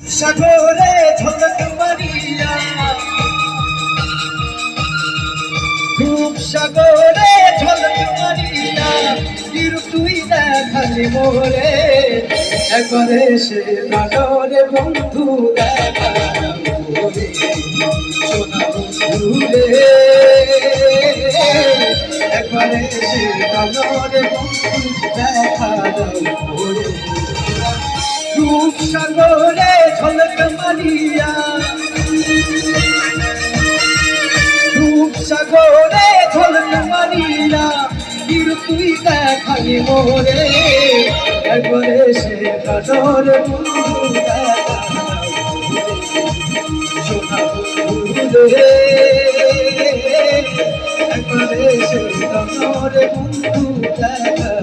সাগরে ঝলক মারিয়া রূপ সাগরে ঝলক মারিয়া তুই দেখালি মোরে একবারে সে প্রাণরে বন্ধু দেখা মোরে সোনা বন্ধুরে একবারে সে প্রাণরে বন্ধু দেখা মোরে রূপ সাগরে ঝলক মারিয়া রূপ সাগরে ঝলক মারিয়া তুই দেখালি মোরে একবারে সে প্রাণরে বন্ধু দেখা সোনা বন্ধুরে একবারে সে প্রাণরে বন্ধু দেখা